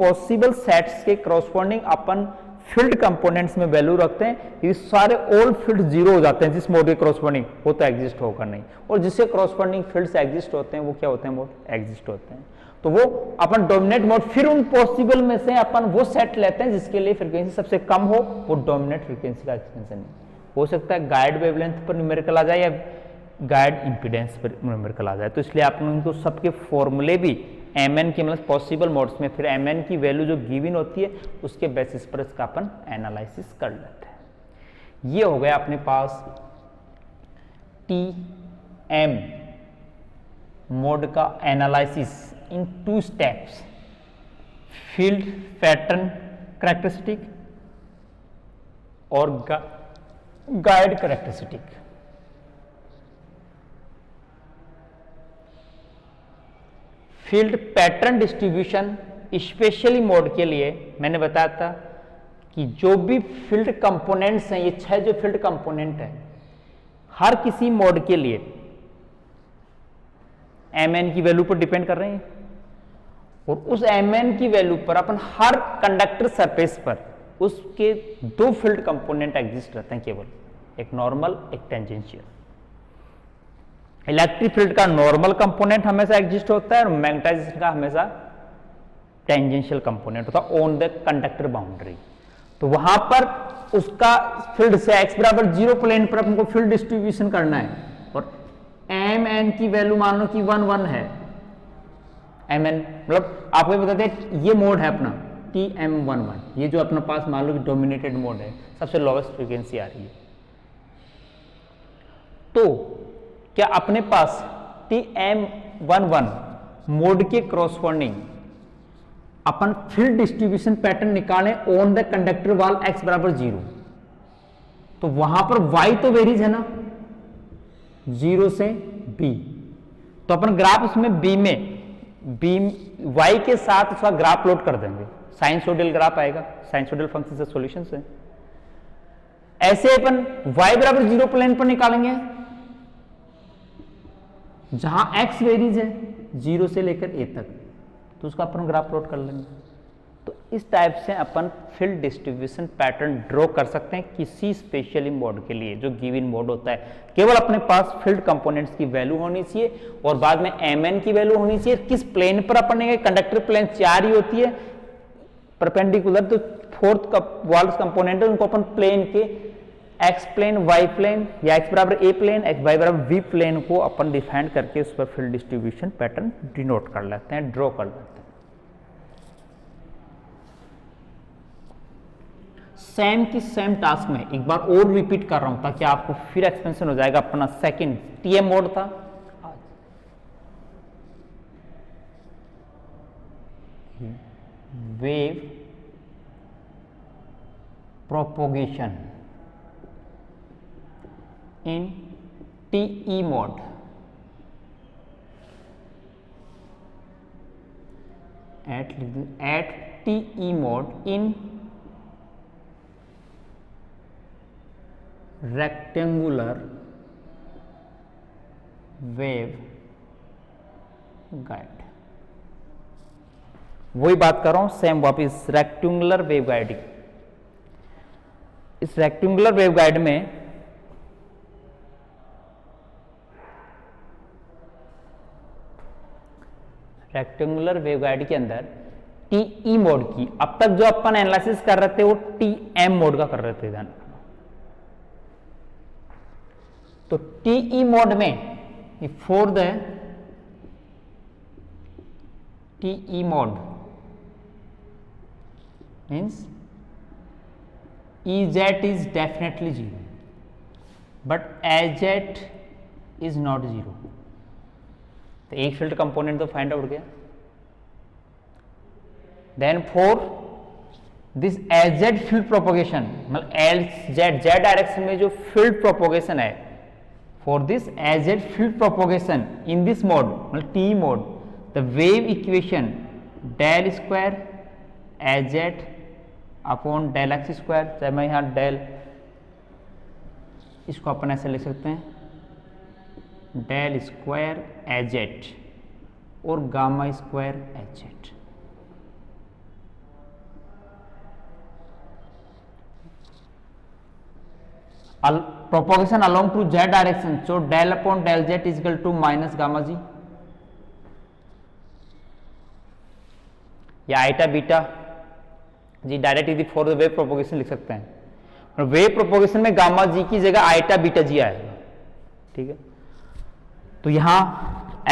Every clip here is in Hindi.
पॉसिबल सेट्स के करस्पॉन्डिंग अपन फील्ड कंपोनेंट्स में वैल्यू रखते हैं, ये सारे ऑल फील्ड जीरो हो जाते हैं जिस मोड के करस्पॉन्डिंग, वो तो एग्जिस्ट होगा नहीं, और जिससे करस्पॉन्डिंग फील्ड्स एग्जिस्ट होते हैं वो क्या होते हैं, मोड एग्जिस्ट होते हैं। तो वो अपन डोमिनेट मोड, फिर उन पॉसिबल में से अपन वो सेट लेते हैं जिसके लिए फ्रीक्वेंसी सबसे कम हो, वो डोमिनेट फ्रीक्वेंसी का एक्सपेंशन है। हो सकता है गाइड वेवलेंथ पर न्यूमेरिकल आ जाए या गाइड इंपीडेंस पर न्यूमेरिकल आ जाए। तो इसलिए आपने उनको सबके फॉर्मूले भी mn की मतलब पॉसिबल मोड्स में फिर mn की वैल्यू जो गिवन होती है उसके बेसिस पर इसका अपन एनालिसिस कर लेते हैं। ये हो गया अपने पास TM मोड का analysis in 2 steps, field pattern characteristic और guide characteristic. Field pattern distribution specially mode के लिए मैंने बताया था कि जो भी फील्ड कंपोनेंट्स हैं, ये 6 जो फील्ड कंपोनेंट हैं, हर किसी मोड के लिए mn की वैल्यू पर डिपेंड कर रहे हैं, और उस mn की वैल्यू पर अपन हर कंडक्टर सरफेस पर उसके 2 फील्ड कंपोनेंट एग्जिस्ट रहते हैं केवल, एक नॉर्मल एक टेंजेंशियल। इलेक्ट्रिक फील्ड का नॉर्मल कंपोनेंट हमेशा एग्जिस्ट होता है और मैग्नेटाइजेशन का हमेशा टेंजेंशियल कंपोनेंट होता है ऑन द कंडक्टर बाउंड्री। तो वहां पर उसका फील्ड से x बराबर 0 प्लेन पर हमको फील्ड डिस्ट्रीब्यूशन करना है, और mn की वैल्यू मान लो कि 1 1 है। mn मतलब आपको बताते हैं ये मोड है अपना TM11, ये जो अपना पास मान लो कि डोमिनेटेड मोड है, सबसे लोवेस्ट फ्रीक्वेंसी आ रही है। तो क्या अपने पास TM11 मोड के करस्पॉन्डिंग अपन फील्ड डिस्ट्रीब्यूशन पैटर्न निकालें ऑन द कंडक्टर वाल x बराबर 0, तो वहां पर y तो वेरीज है ना 0 से b, तो अपन ग्राफ उसमें b y के साथ उसका ग्राफ प्लॉट कर देंगे, साइनसोइडल ग्राफ आएगा, साइनसोइडल फंक्शन से सॉल्यूशन से। ऐसे अपन y बराबर 0 प्लेन पर निकालेंगे जहां x वेरीज है 0 से लेकर a तक, तो उसका अपन ग्राफ प्लॉट कर लेंगे। तो इस टाइप से अपन फील्ड डिस्ट्रीब्यूशन पैटर्न ड्रॉ कर सकते हैं किसी स्पेशली मोड के लिए जो गिवन मोड होता है। केवल अपने पास फील्ड कंपोनेंट्स की वैल्यू होनी चाहिए और बाद में mn की वैल्यू होनी चाहिए। किस प्लेन पर अपन ने, कंडक्टर प्लेन 4 ही होती है परपेंडिकुलर, तो फोर्थ वॉल्स कंपोनेंट है उनको अपन प्लेन के x प्लेन, y प्लेन या x बराबर a प्लेन, y बराबर v प्लेन को अपन डिफाइन करके उस पर फील्ड डिस्ट्रीब्यूशन पैटर्न डिनोट कर लेते हैं, ड्रॉ कर लेते हैं। सेम की सेम टास्क में एक बार और रिपीट कर रहा हूं ताकि आपको फिर एक्सपेंशन हो जाएगा। अपना सेकंड TM मोड था, wave propagation in TE mode, at TE mode in rectangular wave guide. वही बात कर रहा हूं सेम वापिस, रेक्टेंगुलर वेव गाइड। इस रेक्टेंगुलर वेव गाइड में रेक्टेंगुलर वेवगाइड के अंदर TE मोड की अब तक जो अपन एनालिसिस कर रहे थे वो TM मोड का कर रहे थे ध्यान। तो TE मोड में for the TE mode means EZ is definitely 0 but AZ is not 0। तो एक फील्ड कंपोनेंट तो फाइंड आउट गया। Then for this A Z field propagation, मतलब LZ Z डायरेक्शन में जो फील्ड प्रोपोगेशन है, for this A Z field propagation in this mode मतलब TE mode, the wave equation del square A Z upon del X square, चाहे मैं यहां डेल, इसको अपन ऐसे लिख सकते हैं डेल स्क्वायर एजेड और gamma square E Z. Propagation along to Z direction, so del upon del Z is equal to minus gamma G, या आइटा बीटा जी डायरेक्ट यदि फॉर द वेव प्रोपोगेशन लिख सकते हैं, और वेव प्रोपोगेशन में गामा जी की जगह आइटा बीटा जी आएगा, ठीक है। तो यहां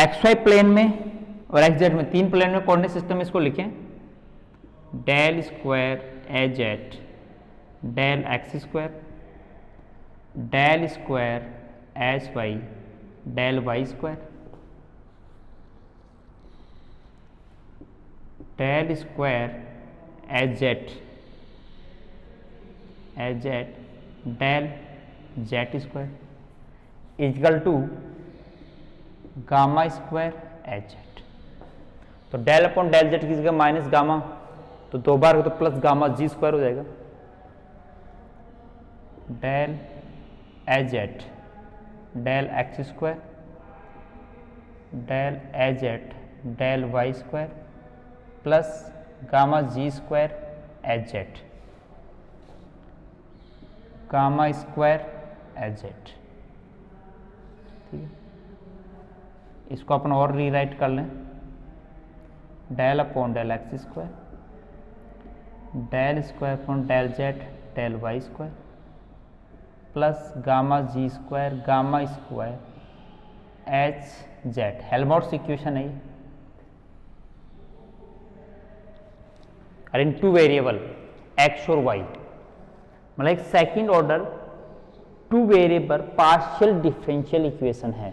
एक्स वाई प्लेन में और एक्स जेड में, तीन प्लेन में कोऑर्डिनेट सिस्टम में इसको लिखें, del square A Z del X square del square H Y del Y square del square H Z del Z square equal to gamma square H Z. तो डेल अपॉन डेल जेड की जगह माइनस गामा, तो दो बार हो तो प्लस गामा जी स्क्वायर हो जाएगा, del H Z del X square del H Z del Y square plus gamma G square H Z gamma square H Z, ठीक है। इसको अपन और रीराइट कर लें, del upon del X square del square upon del Z del Y square plus gamma G square gamma square H Z. Helmholtz equation है ये, और इन टू वेरिएबल एक्स और वाई, मतलब एक second order to variable partial differential equation है।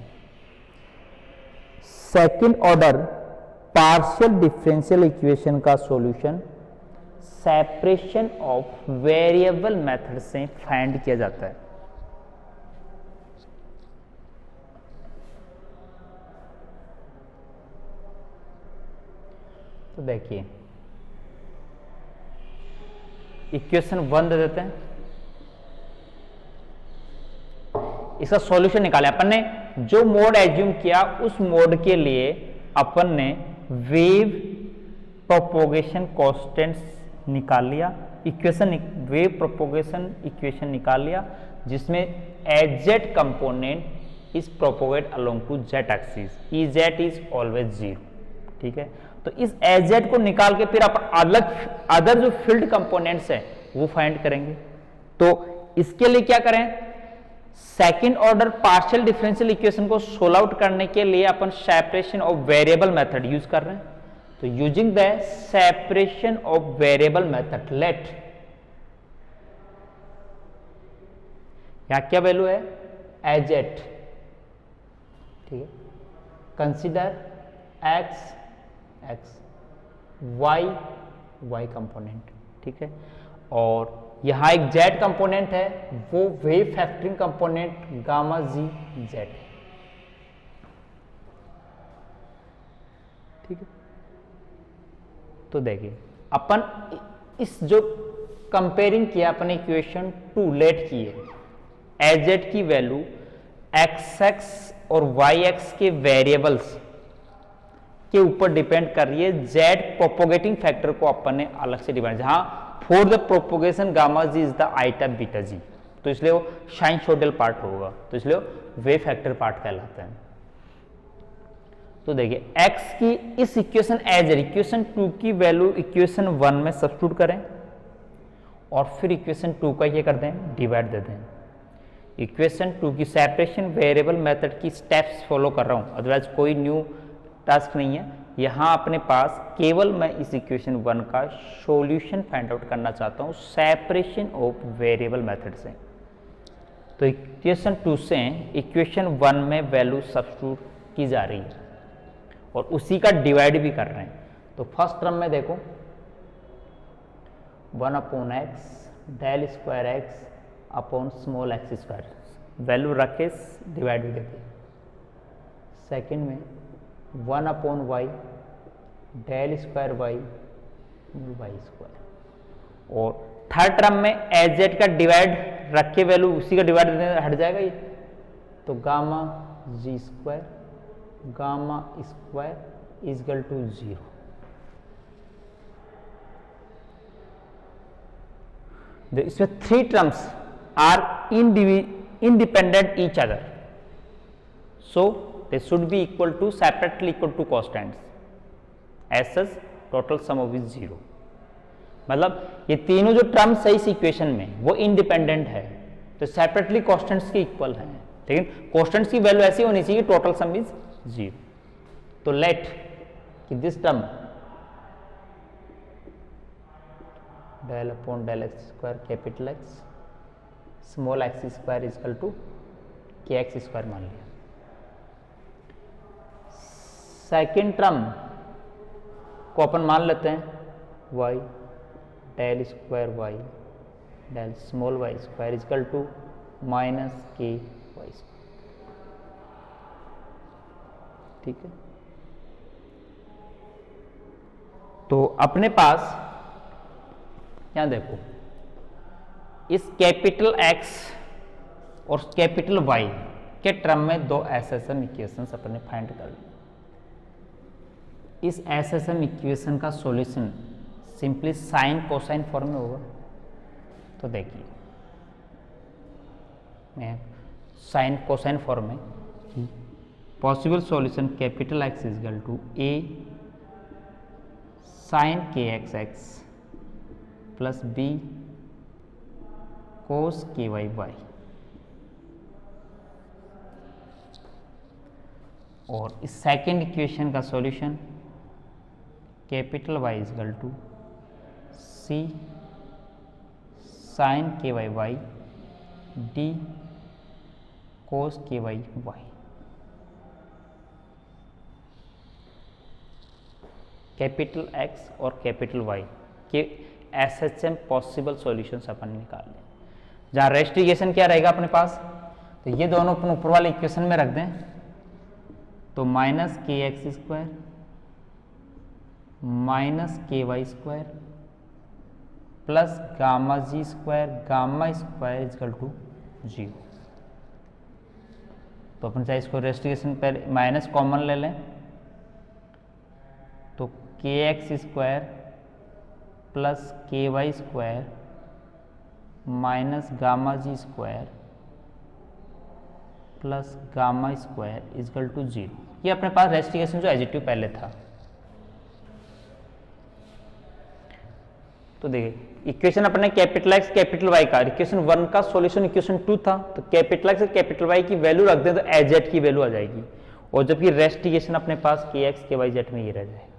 Second order partial differential equation का solution separation of variable method से फाइंड किया जाता है। तो देखिए इक्वेशन 1 दे देते हैं, इसका सॉल्यूशन निकाले। अपन ने जो मोड एज्यूम किया उस मोड के लिए अपन ने वेव प्रोपोगेशन कांस्टेंट्स निकाल लिया, इक्वेशन वेव प्रोपोगेशन इक्वेशन निकाल लिया, जिसमें E Z component is propagate along to Z axis, E Z is always zero, ठीक है। तो इस एजेड को निकाल के फिर अपन अदर जो फील्ड कंपोनेंट्स है वो फाइंड करेंगे। तो इसके लिए क्या करें, second order partial differential equation को सोल्व आउट करने के लिए अपन separation of variable method use कर रहे हैं। तो using the separation of variable method, let यहां क्या वैल्यू है एजेड, ठीक है, consider X X Y Y component, ठीक है, और यहां एक जेड कंपोनेंट है, वो wave factoring component gamma G Z, ठीक है। तो देखिए अपन इस जो कंपेयरिंग किया अपन इक्वेशन 2 लेट की है, एजेड की वैल्यू एक्स एक्स और वाई एक्स के वेरिएबल्स के ऊपर डिपेंड कर रही है, जेड प्रोपोगेटिंग फैक्टर को अपन ने अलग से डिपेंड, जहां for the propagation gamma G is the iota beta G, तो इसलिए वो साइनसोइडल पार्ट होगा, तो इसलिए वेव फैक्टर पार्ट कहलाता है। तो देखिए x की इस इक्वेशन एज इक्वेशन 2 की वैल्यू इक्वेशन 1 में सब्स्टिट्यूट करें और फिर इक्वेशन 2 का ये कर दें डिवाइड दे दें। इक्वेशन 2 की सेपरेशन वेरिएबल मेथड की स्टेप्स फॉलो कर रहा हूं, अदरवाइज कोई न्यू टास्क नहीं है। यहां अपने पास केवल मैं इस इक्वेशन 1 का सॉल्यूशन फाइंड आउट करना चाहता हूं सेपरेशन ऑफ वेरिएबल मेथड से। तो इक्वेशन 2 से इक्वेशन 1 में वैल्यू सब्स्टिट्यूट की जा रही है और उसी का डिवाइड भी कर रहे हैं। तो फर्स्ट टर्म में देखो 1 upon X del square X upon small X square, value रख के डिवाइड भी देते हैं। सेकेंड में 1 upon Y del square Y Y square, और थर्ड टर्म में एच जेड का डिवाइड रख के वैल्यू उसी का डिवाइड हट जाएगा ये, तो gamma G square gamma square is equal to 0। इसमें 3 terms are independent each other, so they should be equal to separately equal to constants, as such total sum of is 0। मतलब ये तीनों जो टर्म्स है इस इक्वेशन में वो इंडिपेंडेंट है, तो सेपरेटली कॉन्स्टेंट्स के इक्वल हैं, लेकिन कॉन्स्टेंट्स की वैल्यू ऐसी होनी चाहिए टोटल सम इज 0। तो लेट कि this term del upon del X square capital X small X square is equal to K X square मान लिया। सेकेंड टर्म को अपन मान लेते हैं y del square y del small y square is equal to minus K Y square. ठीक है, तो अपने पास यहां देखो इस कैपिटल X और कैपिटल Y के टर्म में दो एसएसएम इक्वेशंस अपने फाइंड कर ली। इस एसएसएम इक्वेशन का solution simply sine cosine form में होगा। तो देखिए मैं साइन कोसाइन फॉर्म में possible solution capital X is equal to A sine K X x plus B cos K Y Y, और इस सेकेंड इक्वेशन का solution capital Y is equal to C sine K Y Y D cos K Y Y. Capital X और कैपिटल वाई के एसएचएम पॉसिबल सॉल्यूशंस अपन निकाल लें। जहाँ रेस्ट इक्वेशन क्या रहेगा अपने पास, तो ये दोनों अपन ऊपर वाले इक्वेशन में रख दें, तो minus K X square minus K Y square plus gamma G square gamma square is equal to 0। तो अपन चाहे इसको रेस्ट इक्वेशन पर माइनस कॉमन ले लें, तो K X square plus K Y square minus gamma G square plus gamma square is equal to 0। ये अपने पास रेस्ट इक्वेशन जो एडिटिव पहले था। तो देखिए इक्वेशन अपने कैपिटल एक्स कैपिटल वाई का इक्वेशन 1 का सॉल्यूशन इक्वेशन 2 था, तो कैपिटल एक्स और कैपिटल वाई की वैल्यू रख दें तो एच जेड की वैल्यू आ जाएगी, और जबकि रेस्ट इक्वेशन अपने पास के एक्स के वाई जेड में ये रह जाएगा।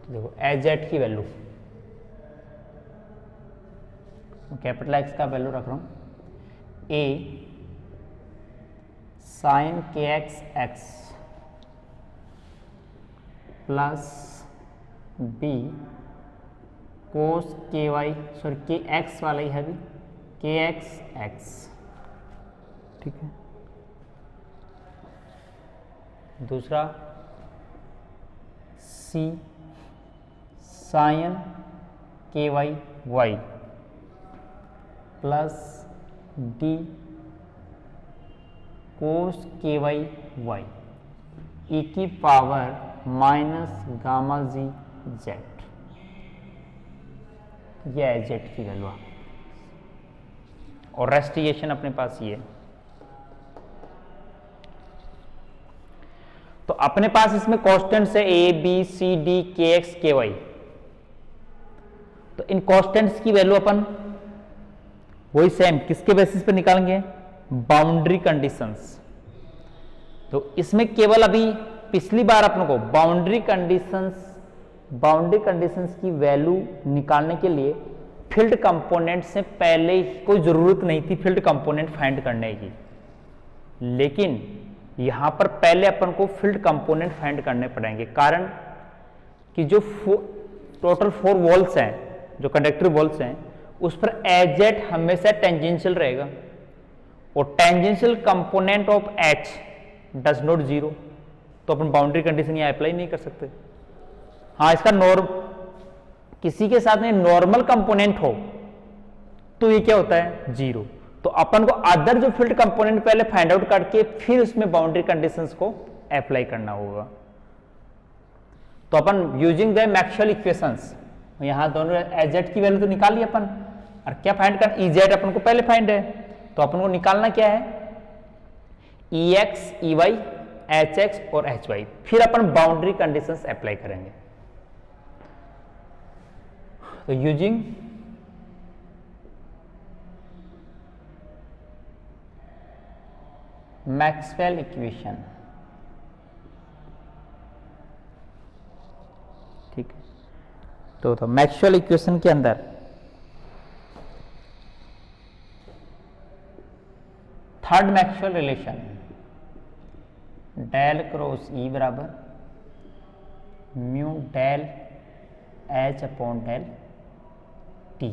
देखो एच जेड की वैल्यू कैपिटल एक्स का वैल्यू रख रहा हूं ए sine K X x plus B cos K Y sorry के एक्स वाला ही है भी के एक्स एक्स। ठीक है, दूसरा सी sine K Y Y plus D cos K Y Y ई की power minus gamma G Z. ये है जेड की वैल्यू, और रेस्ट इक्वेशन अपने पास ये है। तो अपने पास इसमें कांस्टेंट्स है ए बी सी डी के एक्स के वाई, तो इन कांस्टेंट्स की वैल्यू अपन वही सेम किसके बेसिस पे निकालेंगे, बाउंड्री कंडीशंस। तो इसमें केवल अभी पिछली बार अपन को बाउंड्री कंडीशंस की वैल्यू निकालने के लिए फील्ड कंपोनेंट से पहले कोई जरूरत नहीं थी फील्ड कंपोनेंट फाइंड करने की, लेकिन यहां पर पहले अपन को फील्ड कंपोनेंट फाइंड करने पड़ेंगे, कारण कि जो टोटल 4 वॉल्स हैं, जो कंडक्टर वॉल्स हैं, उस पर एच जेड हमेशा टेंजेंशियल रहेगा, और tangential component of H does not 0, तो अपन बाउंड्री कंडीशन यहां अप्लाई नहीं कर सकते। हाँ, इसका किसी के साथ में नॉर्मल कंपोनेंट हो तो ये क्या होता है 0, तो अपन को अदर जो फील्ड कंपोनेंट पहले फाइंड आउट करके फिर उसमें बाउंड्री कंडीशंस को अप्लाई करना होगा। तो अपन यूजिंग द मैक्सवेल इक्वेशंस, यहां दोनों एजेड की वैल्यू तो निकाल ली अपन, और क्या फाइंड कर, इजेड अपन को पहले फाइंड है, तो अपन को निकालना क्या है, EX, EY, HX और HY। फिर अपन बाउंड्री कंडीशंस अप्लाई करेंगे। तो यूजिंग मैक्सवेल इक्वेशन, ठीक है, तो मैक्सवेल इक्वेशन के अंदर third Maxwell relation del cross E बराबर mu del H upon del T,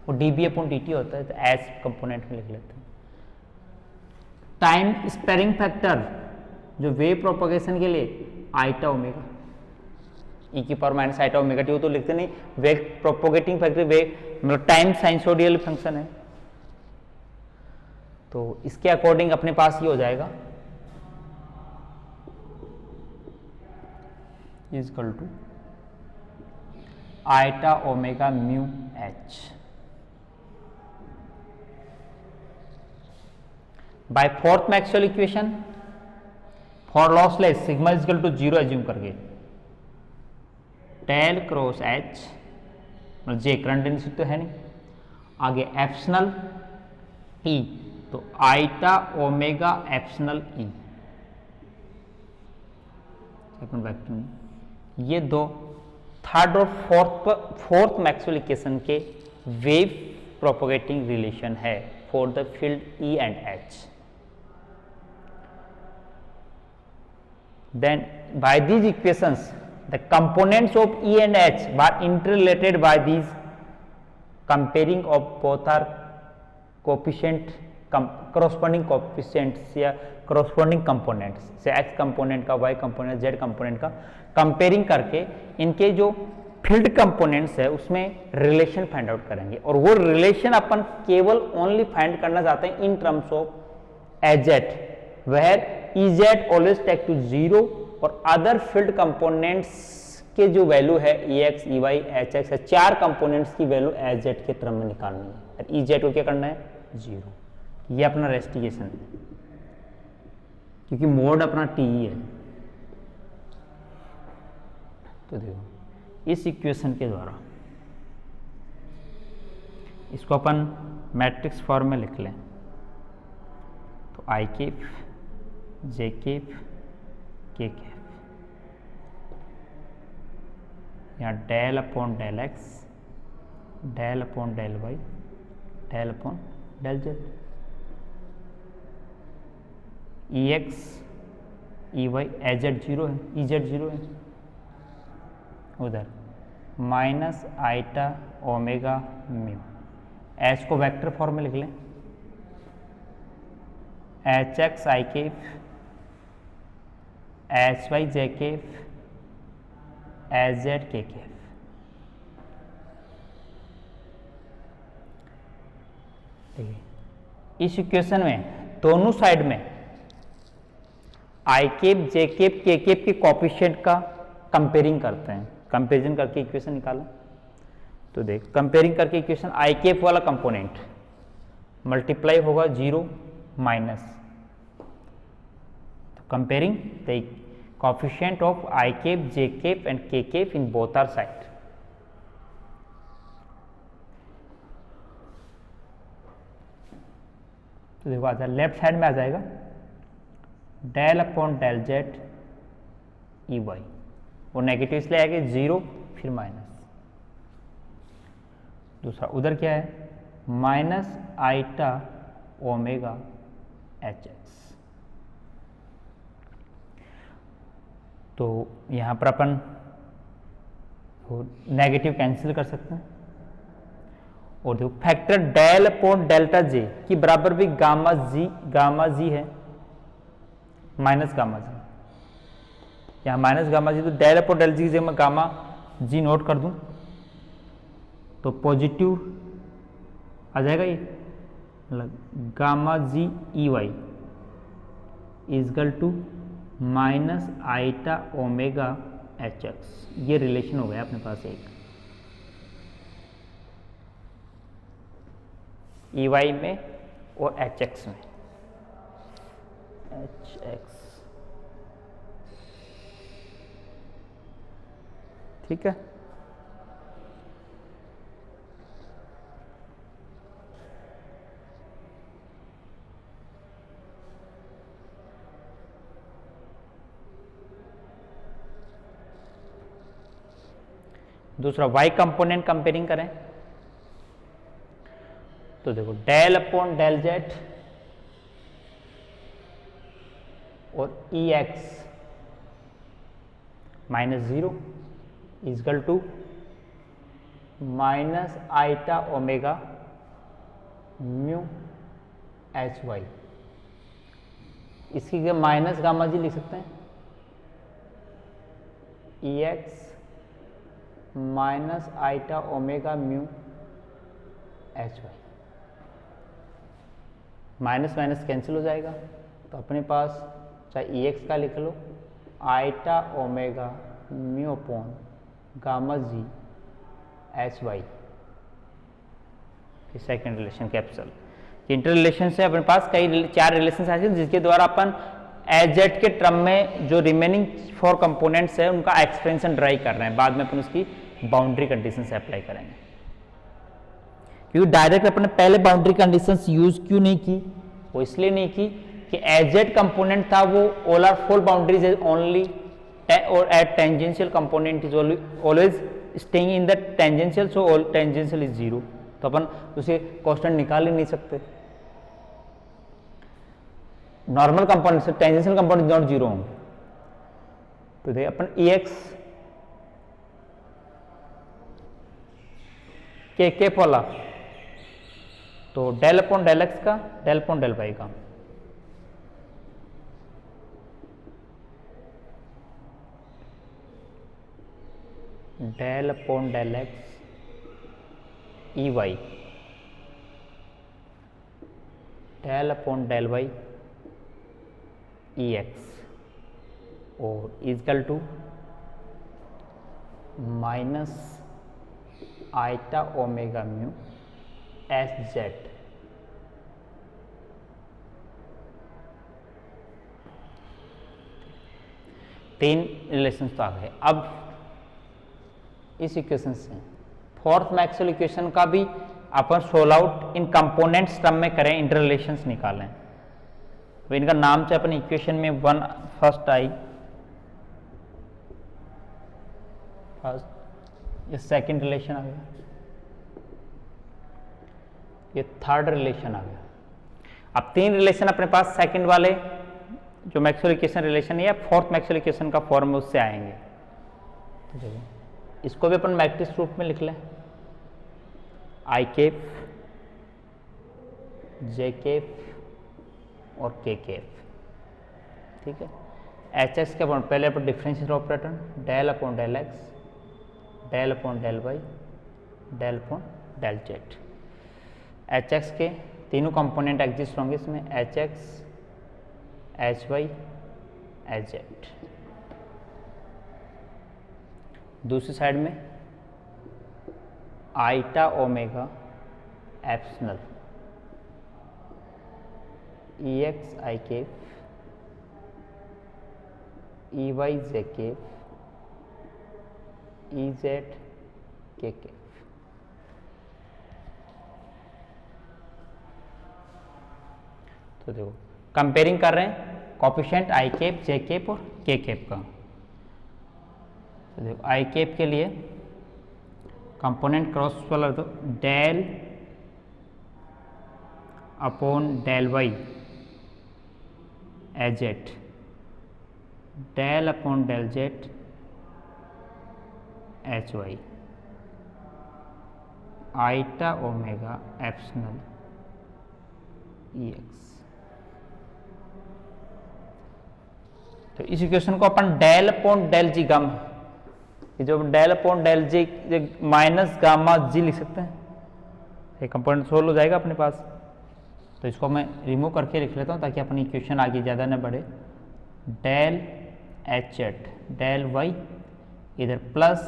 वो डीबी अपॉन डी टी होता है, तो एच कंपोनेंट में लिख लेते हैं। टाइम स्पेयरिंग फैक्टर जो वेव प्रोपगेशन के लिए आइटा ओमेगा, ई की power minus iota omega T, वो तो लिखते नहीं, वेव प्रोपोगेटिंग फैक्टर वेव मतलब टाइम साइनसोडियल फंक्शन है, तो इसके अकॉर्डिंग अपने पास ये हो जाएगा is equal to iota omega mu H by fourth Maxwell equation for lossless sigma is equal to 0 assume करके डेल क्रॉस एच, मतलब जे करंट डेंसिटी तो है नहीं, आगे एप्सिलॉन ई, तो आइटा ओमेगा एप्सिलॉन ई, ये दो थर्ड और फोर्थ मैक्सवेल इक्वेशन के वेव प्रोपोगेटिंग रिलेशन है for the field E and H. Then by these equations the components of E and H were interrelated by these comparing of both are coefficient corresponding coefficients या corresponding components से X component का, Y component, Z component का comparing करके इनके जो फील्ड कंपोनेंट्स है उसमें रिलेशन फाइंड आउट करेंगे, और वो रिलेशन अपन केवल ओनली फाइंड करना चाहते हैं in terms of E Z, where EZ always take to 0 और अदर फील्ड कंपोनेंट्स के जो वैल्यू है EX, EY, HX है, चार कंपोनेंट्स की वैल्यू एजेट के टर्म में निकालनी है, EZ को क्या करना है 0। ये अपना रेस्टिगेशन है, क्योंकि मोड अपना TE है। तो देखो इस इक्वेशन के द्वारा इसको अपन मैट्रिक्स फॉर्म में लिख लें, तो I cap J cap K cap, यहाँ del upon del X, del upon del Y, del upon del Z, E X E Y E Z 0 है, ई जेड 0 है, उधर minus iota omega mu, H को वेक्टर फॉर्म में लिख लें, H X I cap, H Y J cap, H Z K cap. इस इक्वेशन में दोनों साइड में I cap, J cap, K cap के कोएफिशिएंट का कंपेयरिंग करते हैं, कंपेरिजन करके इक्वेशन निकालें। तो देख कंपेयरिंग करके इक्वेशन आई केप वाला कंपोनेंट मल्टीप्लाई होगा 0 माइनस, तो comparing the coefficient of I cap, J cap and K cap in both are side. तो देखो आ लेफ्ट साइड में आ जाएगा del upon del Z E Y, वो नेगेटिव इसलिए आएगा 0 फिर माइनस, दूसरा उधर क्या है minus iota omega H X. तो यहां पर अपन नेगेटिव कैंसिल कर सकते हैं, और देखो factor del upon delta J की बराबर भी गामा जी है, माइनस गामा जी, यहाँ माइनस गामा जी, तो डेल अपॉन डेल जी मैं गामा जी नोट कर दूं तो पॉजिटिव आ जाएगा ये, मतलब gamma G E Y is equal to minus iota omega H X, ये रिलेशन हो गया अपने पास एक ई वाई में और एच एक्स में, एच एक्स, ठीक है। दूसरा y कंपोनेंट कंपेयरिंग करें तो देखो डेल अपॉन डेल जेड और E X minus zero equal to minus iota omega mu H Y, इसकी जगह माइनस गामा जी लिख सकते हैं, E X minus iota omega mu H Y, minus minus cancel हो जाएगा तो अपने पास चाहे ई एक्स का लिख लो iota omega mu upon gamma G H Y, second relation capital. Inter relation से अपने पास कई चार रिलेशन आए जिसके द्वारा अपन एच जेड के टर्म में जो रिमेनिंग 4 कंपोनेंट्स है उनका एक्सपेंशन ड्राइव कर रहे हैं, बाद में अपन उसकी बाउंड्री कंडीशन से अप्लाई करेंगे। क्योंकि डायरेक्ट अपने पहले बाउंड्री कंडीशंस यूज क्यों नहीं की, वो इसलिए नहीं की कि एच जेड कंपोनेंट था वो ऑल आर 4 बाउंड्रीज ओनली और at tangential component is always staying in the tangential, so all tangential is zero, तो अपन उसे कांस्टेंट निकाल ही नहीं सकते। नॉर्मल कंपोनेंट से टेंजेंशियल कंपोनेंट नॉट जीरो होंगे, तो देखिए अपन ई एक्स के वाला तो डेल अपॉन डेल एक्स का, डेल अपॉन डेल वाई का, del upon del X E Y, del upon del Y E x और is equal to minus iota omega mu S Z, तीन रिलेशन तो आ गए। अब इस इक्वेशन से फोर्थ मैक्सवेल इक्वेशन का भी अपन solve out in components term में करें, इंटर रिलेशंस निकालें। तो इनका नाम से अपन इक्वेशन में वन फर्स्ट आई, फर्स्ट ये सेकंड रिलेशन आ गया, ये थर्ड रिलेशन आ गया। अब तीन रिलेशन अपने पास सेकंड वाले जो मैक्सवेल इक्वेशन रिलेशन है या फोर्थ मैक्सवेल इक्वेशन का फॉर्म है उससे आएंगे। तो इसको भी अपन मैट्रिक्स रूप में लिख लें, आई केप, जे केप और के केप, ठीक है। एच एक्स के अपन पहले अपन differential operator del upon del X, del upon del Y, del upon del Z. H X के तीनों कंपोनेंट एग्जिस्ट होंगे इसमें, H X, H Y, H Z. दूसरी साइड में iota omega epsilon, E X I cap, E Y J cap, E Z K cap. तो देखो कंपेयरिंग कर रहे हैं coefficient I cap, J cap और के केप का। तो देखो आई केप के लिए कंपोनेंट क्रॉस वाला तो del upon del Y H Z, del upon del Z H Y, iota omega epsilon E X. तो इस इक्वेशन को अपन del upon del G gamma, ये जो del upon del G minus gamma G लिख सकते हैं, ये कंपोनेंट सोल्व हो जाएगा अपने पास। तो इसको मैं रिमूव करके लिख लेता हूँ ताकि अपनी इक्वेशन आगे ज़्यादा न बढ़े। Del H at del Y इधर plus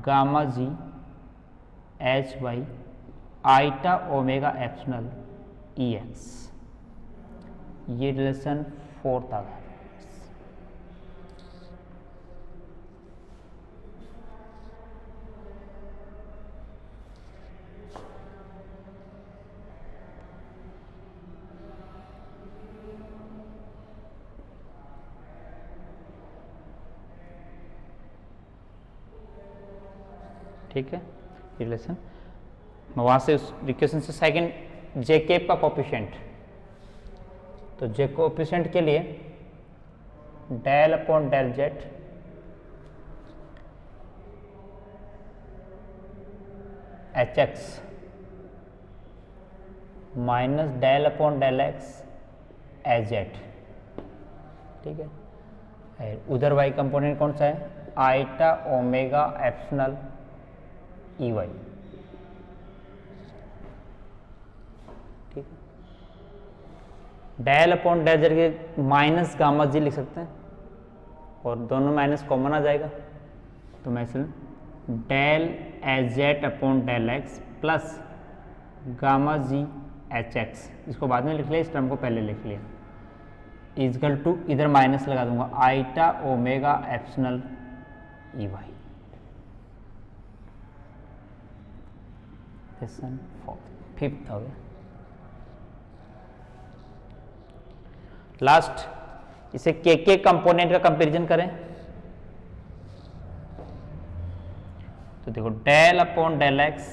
gamma G H Y iota omega epsilon E X, ये रिलेशन फोर्थ आ गया। ठीक है, रिलेशन वहां से उस इक्वेशन से सेकंड जे केप का कोफिशिएंट, तो जे कोफिशिएंट के लिए del upon del Z H X minus del upon del X H Z. ठीक है, उधर वाई कंपोनेंट कौन सा है, iota omega epsilon E Y. ठीक है, डेल अपॉन डेल जेड के माइनस गामा जी लिख सकते हैं और दोनों माइनस कॉमन आ जाएगा, तो मैं del H Z upon del X plus gamma G H X, इसको बाद में लिख लिया, इस टर्म को पहले लिख लिया, इजकल टू इधर माइनस लगा दूंगा iota omega epsilon E Y. Fifth हो गया। लास्ट इसे के कंपोनेंट का कंपैरिजन करें तो देखो del upon del X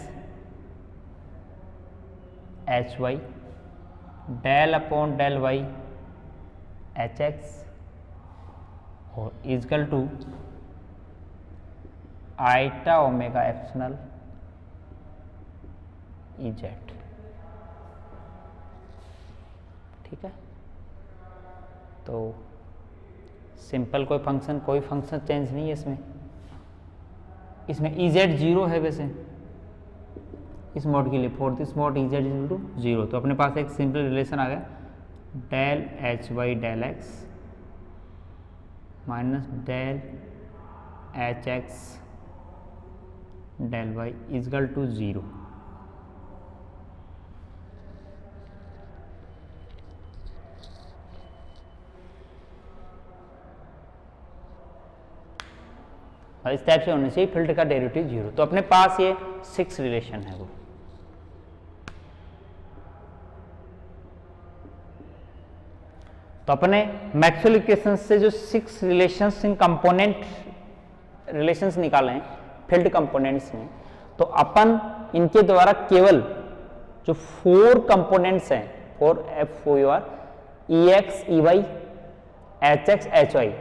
H Y del upon del Y H X और is equal to iota omega epsilon E Z. ठीक है, तो सिंपल कोई फंक्शन चेंज नहीं है इसमें ई जेड जीरो है वैसे इस मोड के लिए, for this mode E Z equal to zero. तो अपने पास एक सिंपल रिलेशन आ गया, del H Y del X minus del H X del Y is equal to zero. और इस टाइप से होने से फील्ड का डेरिवेटिव जीरो। तो अपने पास ये 6 रिलेशन है वो। तो अपने मैक्सवेल इक्वेशन से जो 6 रिलेशंस इन कंपोनेंट रिलेशंस निकाले हैं फील्ड कंपोनेंट्स में, तो अपन इनके द्वारा केवल जो 4 कंपोनेंट्स हैं for F O U R E X E Y H X H Y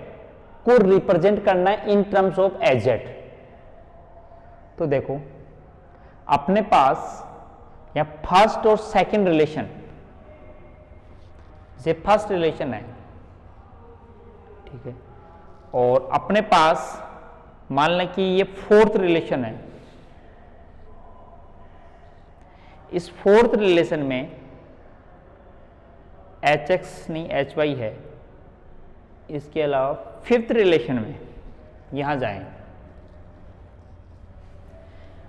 को रिप्रेजेंट करना है in terms of H Z. तो देखो अपने पास या फर्स्ट और सेकंड रिलेशन, ये फर्स्ट रिलेशन है, ठीक है, और अपने पास मान लें कि ये फोर्थ रिलेशन है। इस फोर्थ रिलेशन में एच एक्स नहीं एच वाई है। इसके अलावा फिफ्थ रिलेशन में यहां जाएं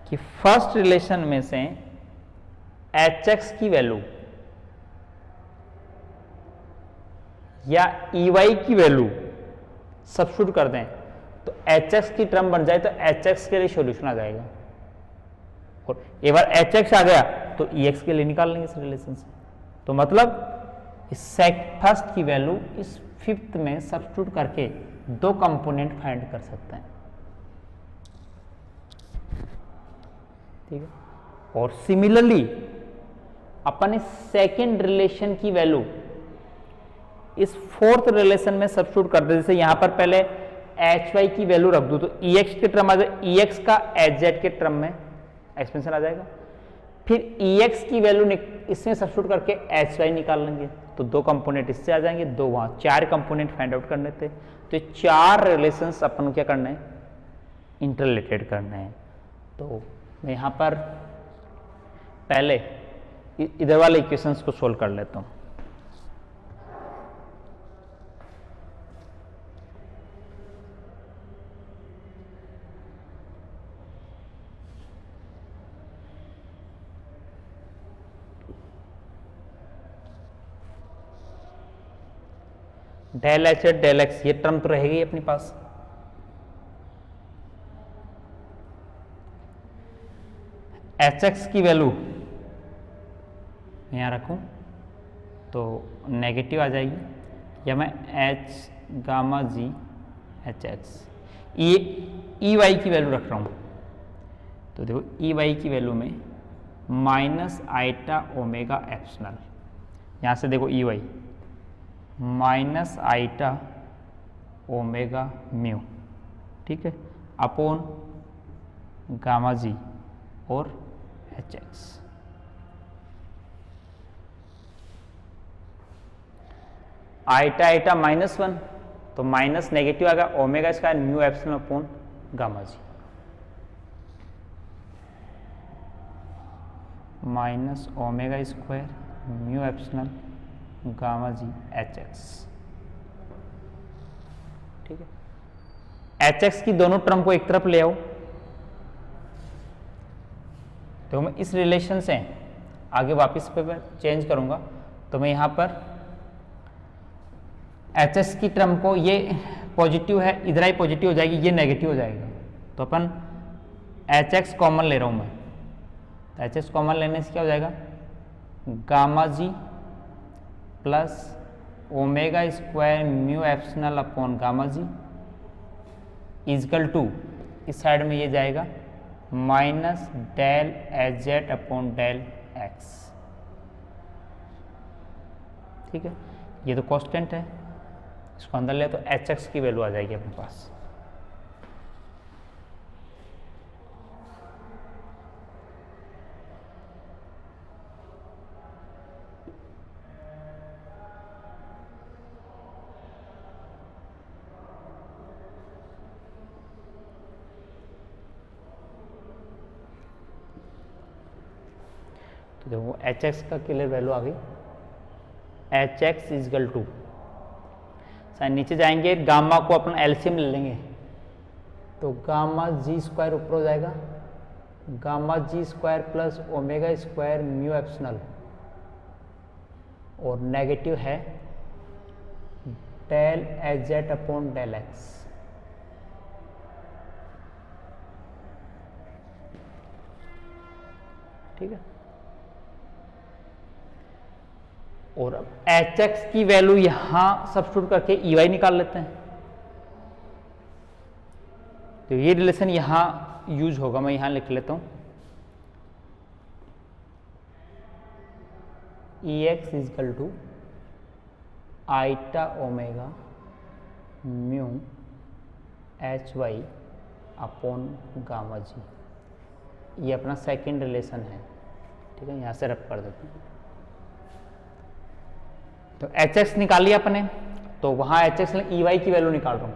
कि फर्स्ट रिलेशन में से एच एक्स की वैल्यू या ई वाई की वैल्यू सब्स्टिट्यूट कर दें तो एच एक्स की टर्म बन जाए, तो एच एक्स के लिए सॉल्यूशन आ जाएगा। और एक बार एच एक्स आ गया तो ई एक्स के लिए निकाल लेंगे इस रिलेशन से। तो मतलब इस फर्स्ट की वैल्यू इस फिफ्थ में सब्स्टिट्यूट करके 2 कंपोनेंट फाइंड कर सकते हैं। ठीक है, और सिमिलरली अपन इस सेकेंड रिलेशन की वैल्यू इस फोर्थ रिलेशन में सब्स्टिट्यूट कर दे। जैसे यहां पर पहले एच वाई की वैल्यू रख दो तो ई एक्स के टर्म आ जाए, ई एक्स का एच जेड के टर्म में एक्सपेंशन आ जाएगा। फिर ई एक्स की वैल्यू इसमें सब्स्टिट्यूट करके एच वाई निकाल लेंगे तो 2 कंपोनेंट इससे आ जाएंगे, 2 वहां, 4 कंपोनेंट फाइंड आउट करने थे। तो ये 4 रिलेशंस अपन क्या करना है, इंटररिलेटेड करना है। तो मैं यहां पर पहले इधर वाले इक्वेशंस को सोल्व कर लेता हूं। डेल एच डेल एक्स ये टर्म तो रहेगी अपने पास। एच एक्स की वैल्यू यहाँ रखूं तो नेगेटिव आ जाएगी, या मैं H gamma G H X E Y की वैल्यू रख रहा हूं, तो देखो ई वाई की वैल्यू में माइनस आइटा ओमेगा एप्सिलॉन, यहाँ से देखो E Y minus iota omega mu, ठीक है, अपॉन गामा जी और एच एक्स। आइटा आइटा -1 तो माइनस नेगेटिव आ गया, omega square mu epsilon upon gamma G, minus omega square mu epsilon gamma G H X, ठीक है। एच एक्स की दोनों टर्म को एक तरफ ले आओ, तो मैं इस रिलेशन से आगे वापस पे मैं चेंज करूंगा, तो मैं यहां पर एच एक्स की टर्म को, ये पॉजिटिव है, इधर ही पॉजिटिव हो जाएगी, ये नेगेटिव हो जाएगा, तो अपन एच एक्स कॉमन ले रहा हूं मैं, तो एच एक्स कॉमन लेने से क्या हो जाएगा, gamma G plus omega square mu epsilon upon gamma G is equal to, इस साइड में ये जाएगा minus del H Z upon del X, ठीक है। ये तो कांस्टेंट है, इसको अंदर ले तो एच एक्स की वैल्यू आ जाएगी अपने पास। तो देखो एच एक्स का क्लियर वैल्यू आ गई, एच एक्स इजगल टू, नीचे जाएंगे गामा को अपन एलसीएम ले लेंगे, तो गामा जी स्क्वायर ऊपर हो जाएगा, gamma G square plus omega square mu epsilon, और नेगेटिव है del H Z upon del X, ठीक है। और अब एच एक्स की वैल्यू यहां सब्स्टिट्यूट करके ई वाई निकाल लेते हैं, तो ये रिलेशन यहां यूज होगा, मैं यहां लिख लेता हूं, E X equal to iota omega mu H Y upon gamma G, ये अपना सेकेंड रिलेशन है, ठीक है। यहां से रब कर देते हैं, तो एच एक्स निकाल लिया अपने, तो वहां एच एक्स ई वाई की वैल्यू निकाल रहा हूं,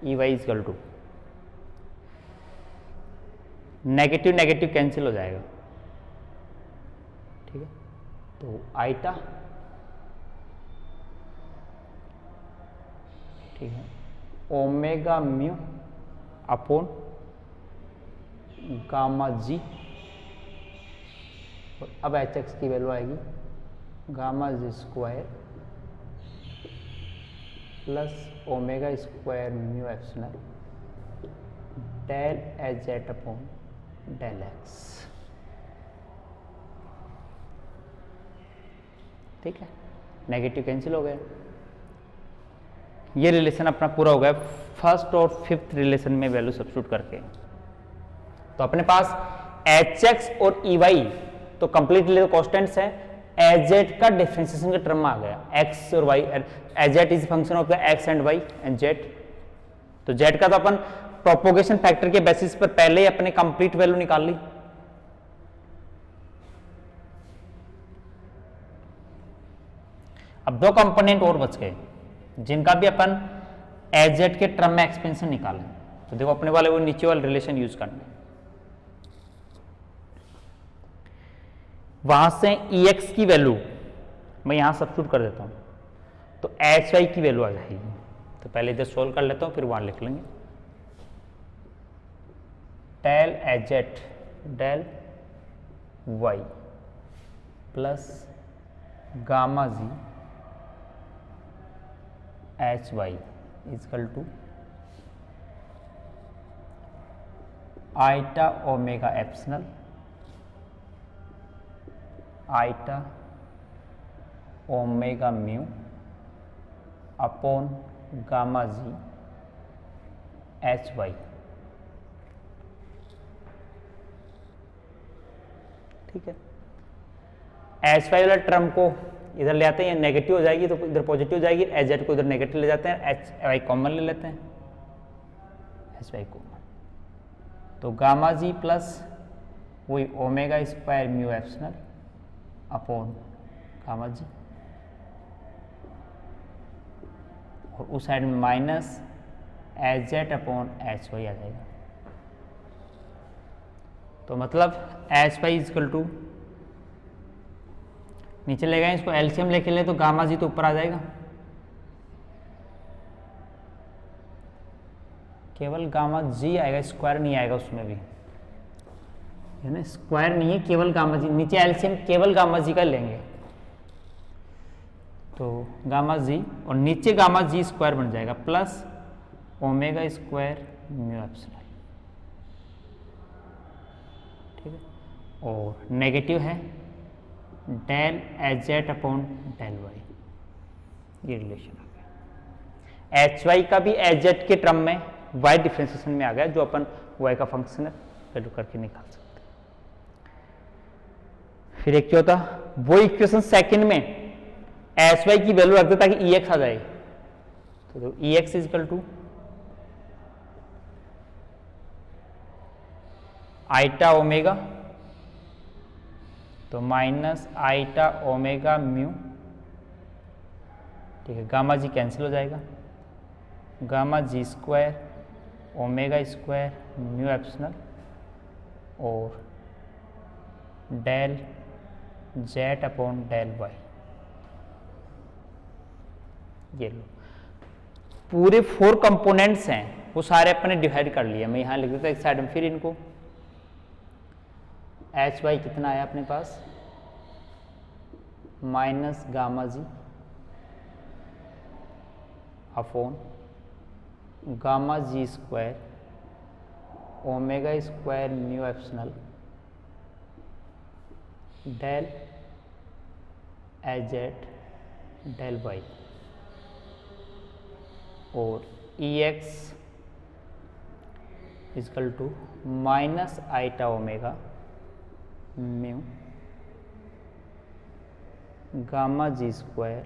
E Y is equal to negative negative cancel हो जाएगा, ठीक है, तो आइटा, ठीक है, omega mu upon gamma G, और अब एच एक्स की वैल्यू आएगी gamma G square plus omega square mu epsilon del H Z upon del X, ठीक है, नेगेटिव कैंसिल हो गया। ये रिलेशन अपना पूरा हो गया फर्स्ट और फिफ्थ रिलेशन में वैल्यू सब्स्टिट्यूट करके। तो अपने पास एच एक्स और ई वाई तो कंप्लीटली कॉन्स्टेंट्स है, एच जेड का डिफरेंशिएशन का टर्म आ गया, एक्स और Y, H Z is function of the X and Y and Z, तो जेड का तो अपन प्रोपोगेशन फैक्टर के बेसिस पर पहले ही अपने कंप्लीट वैल्यू निकाल ली। अब दो कंपोनेंट और बच गए जिनका भी अपन एच जेड के टर्म में एक्सपेंशन निकालें, तो देखो अपने वाले वो नीचे वाले रिलेशन यूज करना है। वहां से ई एक्स की वैल्यू मैं यहां सब्स्टिट्यूट कर देता हूं, तो एच वाई की वैल्यू आ जाएगी। तो पहले इधर सोल्व कर लेता हूं, फिर वहां लिख लेंगे। Del H Z del Y plus gamma G H Y is equal to iota omega epsilon iota omega mu upon gamma G H Y. ठीक है, एच वाई वाला टर्म को इधर ले आते हैं, नेगेटिव हो जाएगी तो इधर पॉजिटिव हो जाएगी, एच जेड को इधर नेगेटिव ले जाते हैं, एच वाई कॉमन ले लेते हैं, एच वाई कॉमन। तो गामा जी प्लस वही omega square mu epsilon upon gamma G, और उस साइड में minus H Z upon H Y आ जाएगा। तो मतलब एच वाई इजकल टू, नीचे ले गए इसको एलसीएम लेके ले तो गामा जी तो ऊपर आ जाएगा, केवल गामा जी आएगा, स्क्वायर नहीं आएगा उसमें भी, है ना, स्क्वायर नहीं है, केवल गामा जी। नीचे एलसीएम केवल गामा जी का लेंगे तो गामा जी, और नीचे गामा जी स्क्वायर बन जाएगा plus omega square mu epsilon. ठीक है, और नेगेटिव है del H Z upon del Y, ये रिलेशन आ गया। एच वाई का भी एच जेड के टर्म में वाई डिफ्रेंसिएशन में आ गया, जो अपन वाई का फंक्शन है वैल्यू करके निकाल सकते हैं। फिर एक क्या होता, वो इक्वेशन सेकंड में एच वाई की वैल्यू रख दे ताकि ई एक्स आ जाए, तो ई X equal to iota omega, तो माइनस आइटा ओमेगा म्यू। ठीक है, गामा जी कैंसिल हो जाएगा, gamma G square omega square mu epsilon और del Z upon del Y. ये लो, पूरे 4 कंपोनेंट्स हैं वो सारे अपने डिवाइड कर लिए। मैं यहां लिख देता हूं एक साइड में, फिर इनको एच वाई कितना आया अपने पास, minus gamma G upon gamma G square omega square mu epsilon del H Z del Y, और E X equal to minus iota omega mu gamma G square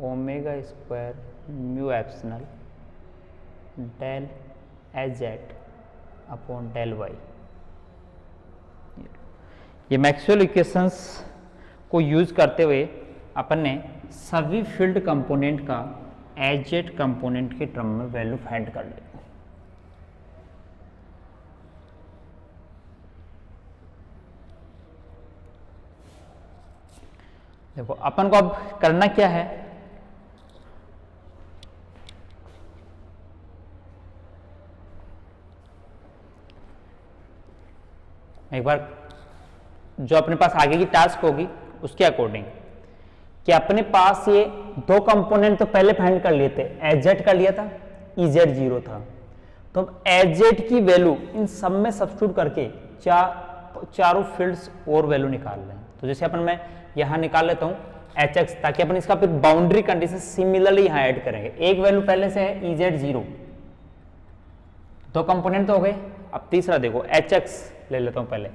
omega square mu epsilon del H Z upon del Y. ये मैक्सवेल इक्वेशंस को यूज करते हुए अपन ने सभी फील्ड कंपोनेंट का एच जेड कंपोनेंट के टर्म में वैल्यू फाइंड कर ली। देखो अपन को अब करना क्या है, एक बार जो अपने पास आगे की टास्क होगी उसके अकॉर्डिंग, कि अपने पास ये 2 कंपोनेंट तो पहले फाइंड कर लिए थे, एच जेड कर लिया था, ई जेड 0 था, तो अब एच जेड की वैल्यू इन सब में सब्स्टिट्यूट करके चारों फील्ड्स और वैल्यू निकाल लें। तो जैसे अपन मैं यहां निकाल लेता हूं एच एक्स, ताकि अपन इसका फिर बाउंड्री कंडीशन सिमिलरली यहां ऐड करेंगे। एक वैल्यू पहले से है ई जेड 0, 2 कंपोनेंट तो हो गए। अब तीसरा देखो एच एक्स ले लेता हूं पहले,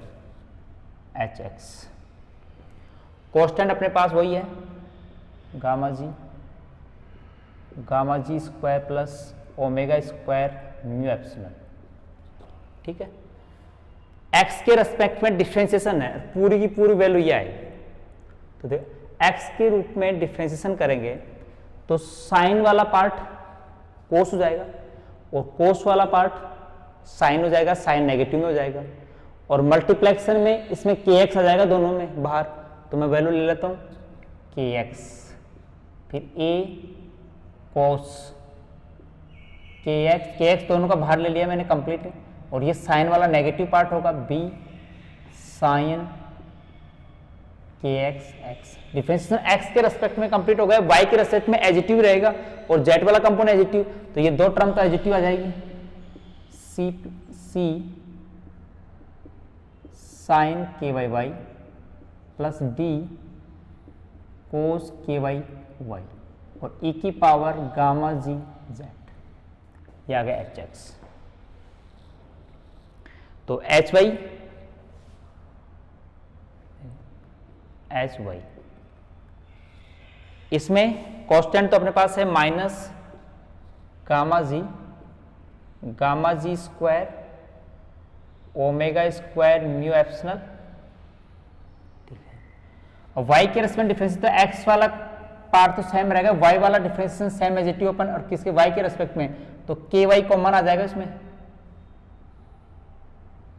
एच एक्स कॉन्स्टेंट अपने पास वही है gamma G square plus omega square mu epsilon. ठीक है, एक्स के रेस्पेक्ट में डिफरेंशिएशन है, पूरी की पूरी वैल्यू ये आएगी। तो देखो एक्स के रूप में डिफरेंशिएशन करेंगे तो साइन वाला पार्ट कोस हो जाएगा और कोस वाला पार्ट साइन हो जाएगा, साइन नेगेटिव में हो जाएगा, और मल्टीप्लेक्शन में इसमें kx आ जाएगा दोनों में बाहर, तो मैं वैल्यू ले लेता हूँ kx, फिर a cos kx दोनों का बाहर ले लिया मैंने कंप्लीट, और ये साइन वाला नेगेटिव पार्ट होगा b sine kx x, differentiation x के रेस्पेक्ट में कंप्लीट हो गया, y के रेस्पेक्ट में एडिटिव रहेगा और z वाला कंपोनेंट एडिटिव, तो ये दो टर्म तो एडिटिव आ जाएगी, c sign ky y plus d cos ky y और e की पावर गामा g z, ये आ गया hx। तो hy इसमें कांस्टेंट तो अपने पास है minus gamma G square omega square mu epsilon, ठीक है। और y के रेस्पेक्ट डिफरेंशिएशन, तो x वाला पार्ट तो सेम रहेगा, y वाला डिफरेंशिएशन सेम एडिटिव अपन, और किसके y के रेस्पेक्ट में, तो ky कॉमन आ जाएगा इसमें,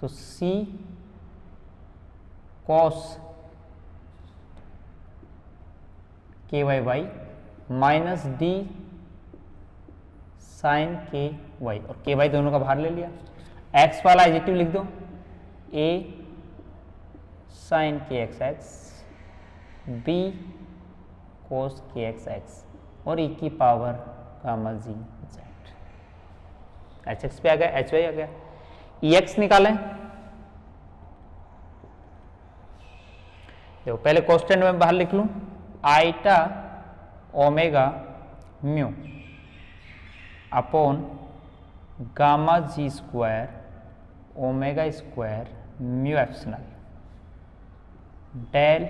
तो c cos ky y minus d sine ky, और ky दोनों का बाहर ले लिया, x वाला एडिटिव लिख दो a sine kx x b cos kx x और e की पावर गामा जी z, hx पे आ गया, hy आ गया, ex निकालें, देखो पहले कांस्टेंट में बाहर लिख लूं iota omega mu upon gamma G square omega square mu epsilon del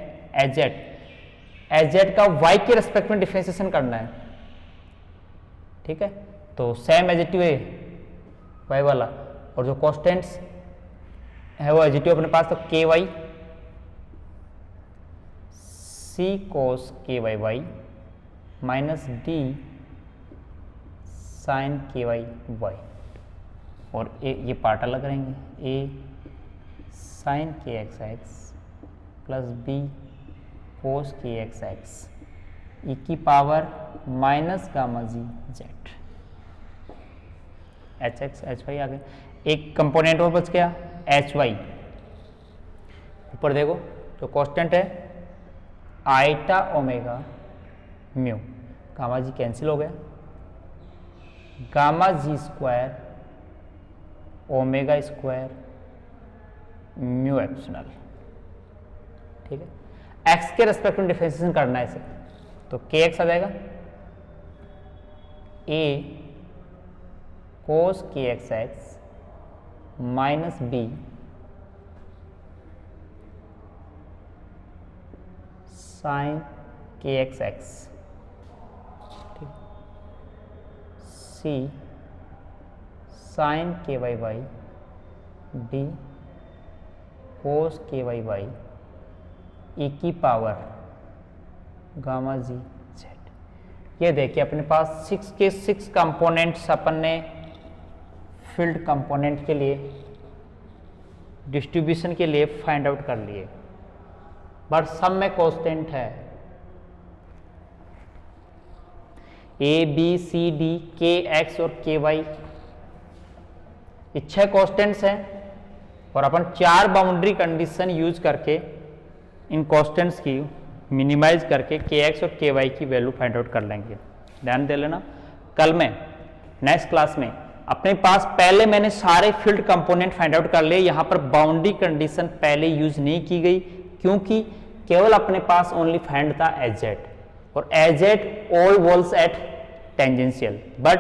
H Z का y के रेस्पेक्ट में डिफरेंशिएशन करना है, ठीक है। तो सेम एजेटिव है y वाला, और जो कांस्टेंट्स है वो एजेटिव अपने पास, तो ky c cos ky y minus d sine ky y, और ये पार्ट अलग रहेंगे, a sine kx x plus b cos kx x e की पावर माइनस गामा जी z, hx hy आ गए। एक कंपोनेंट और बच गया hy, ऊपर देखो जो कांस्टेंट है iota omega mu, gamma G cancel हो गया, gamma G square omega square mu epsilon, ठीक है। x के रेस्पेक्ट में डिफरेंशिएशन करना है इसे, तो kx आ जाएगा a cos kx x minus b sine kx x, ठीक, c sign ky y d cos ky y e की पावर गामा जी z। ये देखिए अपने पास 6 के 6 कंपोनेंट्स अपन ने फील्ड कंपोनेंट के लिए डिस्ट्रीब्यूशन के लिए फाइंड आउट कर लिए, बट सब में कांस्टेंट है a b c d k x और k y, ये 6 कांस्टेंट्स हैं, और अपन 4 बाउंड्री कंडीशन यूज करके इन कांस्टेंट्स की मिनिमाइज करके kx और ky की वैल्यू फाइंड आउट कर लेंगे। ध्यान दे लेना, कल में नेक्स्ट क्लास में अपने पास पहले मैंने सारे फील्ड कंपोनेंट फाइंड आउट कर लिए, यहाँ पर बाउंड्री कंडीशन पहले यूज नहीं की गई, क्योंकि केवल अपने पास ओनली फाइंड था एजेड, और एजेड all walls at tangential, but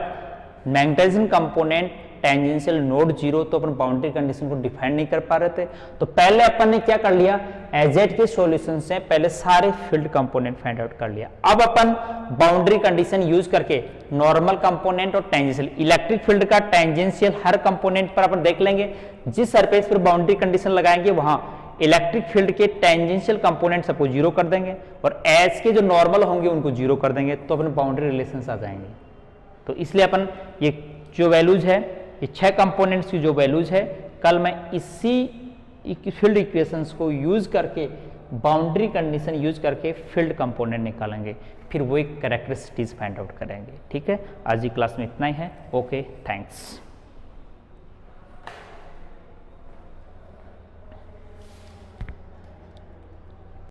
magnetizing component tangential not 0, तो अपन बाउंड्री कंडीशन को डिफाइन नहीं कर पा रहे थे। तो पहले अपन ने क्या कर लिया, एजेड के सॉल्यूशन से पहले सारे फील्ड कंपोनेंट फाइंड आउट कर लिया। अब अपन बाउंड्री कंडीशन यूज करके नॉर्मल कंपोनेंट और टेंजेंशियल, इलेक्ट्रिक फील्ड का टेंजेंशियल हर कंपोनेंट पर अपन देख लेंगे, जिस सरफेस पर बाउंड्री कंडीशन लगाएंगे वहां इलेक्ट्रिक फील्ड के टेंजेंशियल कंपोनेंट सबको 0 कर देंगे, और एज के जो नॉर्मल होंगे उनको 0 कर देंगे, तो अपन बाउंड्री रिलेशंस आ जाएंगे। तो इसलिए अपन ये जो वैल्यूज है, ये 6 कंपोनेंट्स की जो वैल्यूज है, कल मैं इसी फील्ड इक्वेशंस को यूज करके, बाउंड्री कंडीशन यूज करके फील्ड कंपोनेंट निकालेंगे, फिर वो एक कैरेक्टरिस्टिक्स फाइंड आउट करेंगे। ठीक है, आज की क्लास में इतना ही है। Okay, thanks.